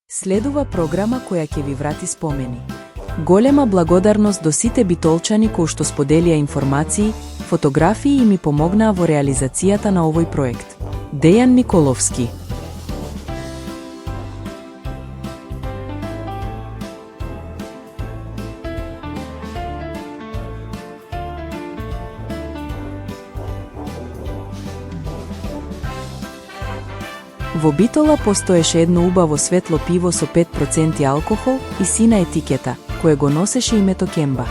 Следува програма која ќе ви врати спомени. Голема благодарност до сите битолчани кои што споделија информации, фотографии и ми помогнаа во реализацијата на овој проект. Дејан Николовски. Во Битола постоеше едно убаво светло пиво со 5% алкохол и сина етикета, кое го носеше името Кембах.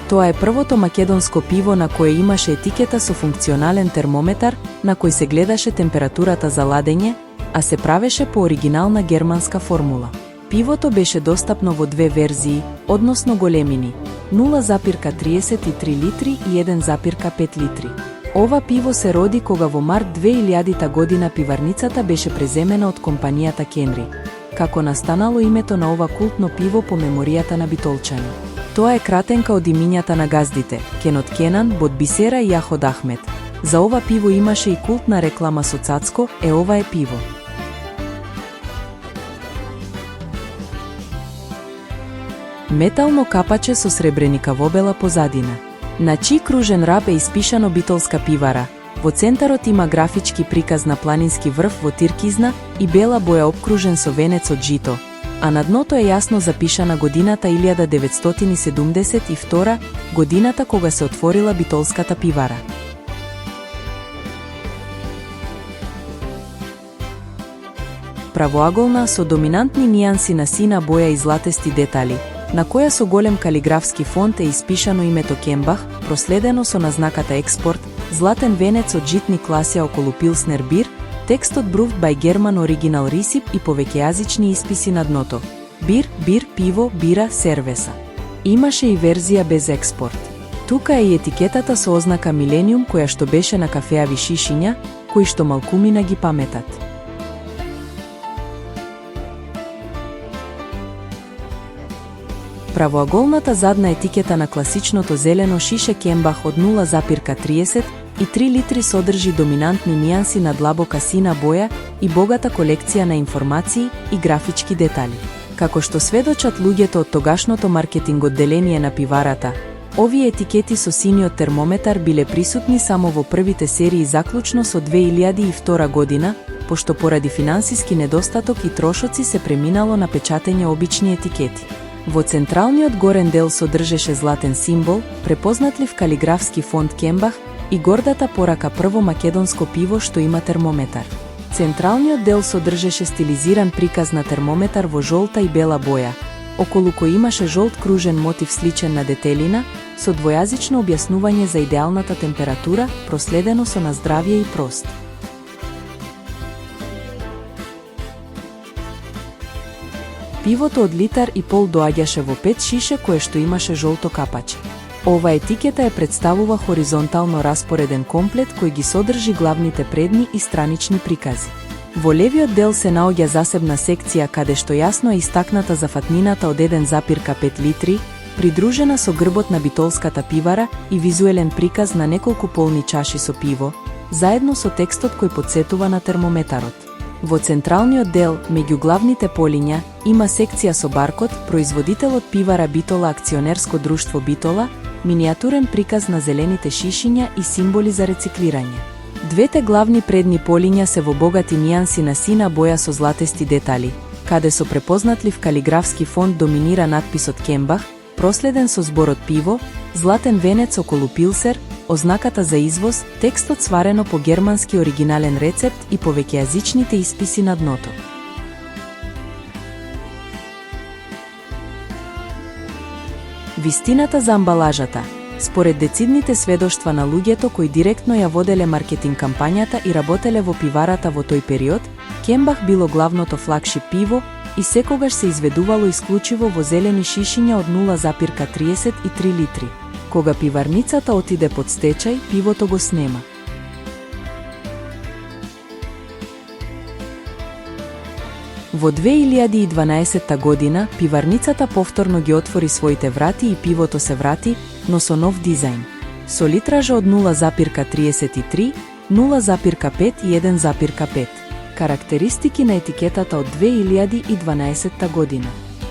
Тоа е првото македонско пиво на кое имаше етикета со функционален термометар на кој се гледаше температурата за ладење, а се правеше по оригинална германска формула. Пивото беше достапно во две верзии, односно големини, 0,33 литри и 1,5 литри. Ова пиво се роди кога во март 2000 година пиварницата беше преземена од компанијата Кенри, како настанало името на ова култно пиво по меморијата на битолчани. Тоа е кратенка од имињата на газдите, Кенот Кенан, Бодбисера и Јаход Ахмет. За ова пиво имаше и култна реклама со цацко, ова е пиво. Метално капаче со сребрени кавобела позадина. На чиј кружен раб е испишано битолска пивара. Во центарот има графички приказ на планински врв во тиркизна и бела боја обкружен со венец од жито, а на дното е јасно запишана годината 1972, годината кога се отворила битолската пивара. Правоаголна со доминантни нијанси на сина боја и златести детали, на која со голем калиграфски фонт е испишано името Кембах, проследено со назнаката експорт, златен венец од житни класија околу Пилснер бир, текстот Brewed by German Original Recipe и повеќејазични исписи на дното. Бир, бир, пиво, бира, сервеса. Имаше и верзија без експорт. Тука е и етикетата со ознака Милениум која што беше на кафеави шишиња, кои што малкумина ги паметат. Правоаголната задна етикета на класичното зелено шише Кембах од 0,30 и 3 литри содржи доминантни нијанси на длабока сина боја и богата колекција на информации и графички детали. Како што сведочат луѓето од тогашното маркетинг одделение на пиварата, овие етикети со синиот термометар биле присутни само во првите серии заклучно со 2002 година, пошто поради финансиски недостаток и трошоци се преминало на печатење обични етикети. Во централниот горен дел содржеше златен символ, препознатлив калиграфски фонт Кембах и гордата порака прво македонско пиво што има термометар. Централниот дел содржеше стилизиран приказ на термометар во жолта и бела боја, околу кој имаше жолт кружен мотив сличен на детелина, со двојазично објаснување за идеалната температура, проследено со наздравје и прост. Пивото од литар и пол доаѓаше во 5 шише кое што имаше жолто капаче. Ова етикета е представува хоризонтално распореден комплет кој ги содржи главните предни и странични прикази. Во левиот дел се наоѓа засебна секција каде што јасно е истакната зафатнината од 1,5 литри, придружена со грбот на битолската пивара и визуелен приказ на неколку полни чаши со пиво, заедно со текстот кој потсетува на термометарот. Во централниот дел, меѓу главните полиња, има секција со баркод, производителот пивара Битола акционерско друштво Битола, минијатурен приказ на зелените шишиња и символи за рециклирање. Двете главни предни полиња се во богати нијанси на сина боја со златести детали, каде со препознатлив калиграфски фонт доминира надписот Кембах, проследен со зборот пиво, златен венец околу пилсер, ознаката за извоз, текстот сварено по германски оригинален рецепт и повеќејазичните исписи на дното. Вистината за амбалажата. Според децидните сведоштва на луѓето кои директно ја воделе маркетинг кампањата и работеле во пиварата во тој период, Кембах било главното флагшип пиво и секогаш се изведувало исклучиво во зелени шишиња од 0,33 литри. Кога пиварницата отиде под стечај, пивото го снема. Во 2012 година, пиварницата повторно ги отвори своите врати и пивото се врати, но со нов дизајн. Со литража од 0,33, 0,5 и 1,5. Карактеристики на етикетата од 2012 година.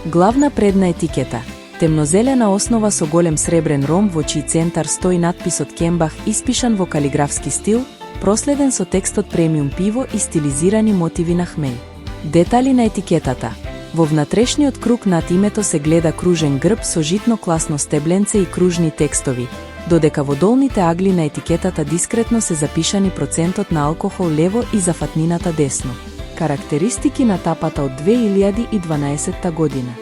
Главна предна етикета. Темнозелена основа со голем сребрен ром во чиј центар стои натписот Кембах испишан во калиграфски стил, проследен со текстот премиум пиво и стилизирани мотиви на хмель. Детали на етикетата. Во внатрешниот круг над името се гледа кружен грб со житно-класно стебленце и кружни текстови, додека во долните агли на етикетата дискретно се запишани процентот на алкохол лево и зафатнината десно. Карактеристики на тапата од 2012 година.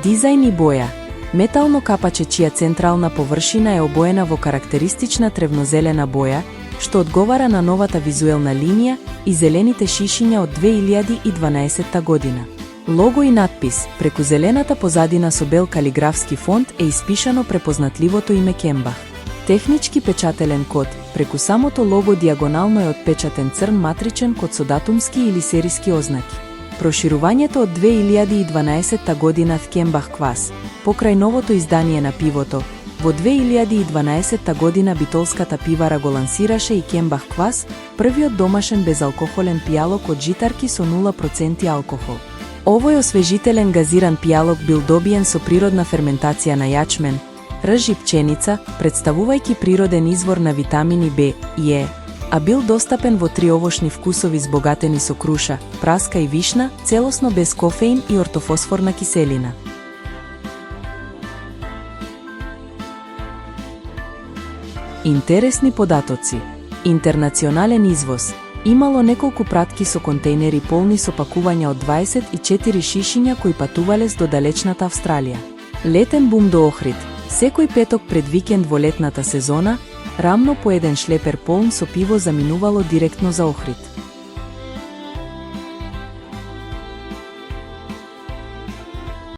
Дизајн и боја. Метално капаче чија централна површина е обоена во карактеристична тревнозелена боја, што одговара на новата визуелна линија и зелените шишиња од 2012 година. Лого и надпис, преку зелената позадина со бел калиграфски фонт е испишано препознатливото име Кембах. Технички печателен код, преку самото лого диагонално е отпечатен црн матричен код со датумски или сериски ознаки. Проширувањето од 2012 година в Кембах квас, покрај новото издание на пивото, во 2012 година битолската пивара го лансираше и Кембах квас, првиот домашен безалкохолен пијалок од житарки со 0% алкохол. Овој освежителен газиран пијалок бил добиен со природна ферментација на јачмен, рж и пченица, представувајќи природен извор на витамини Б и Е, а бил достапен во 3 овошни вкусови збогатени со круша, праска и вишна, целосно без кофеин и ортофосфорна киселина. Интересни податоци. Интернационален извоз. Имало неколку пратки со контейнери полни со пакувања од 24 шишиња кои патувале до далечната Австралија. Летен бум до Охрид. Секој петок пред викенд во летната сезона, рамно по еден шлепер полн со пиво заминувало директно за Охрид.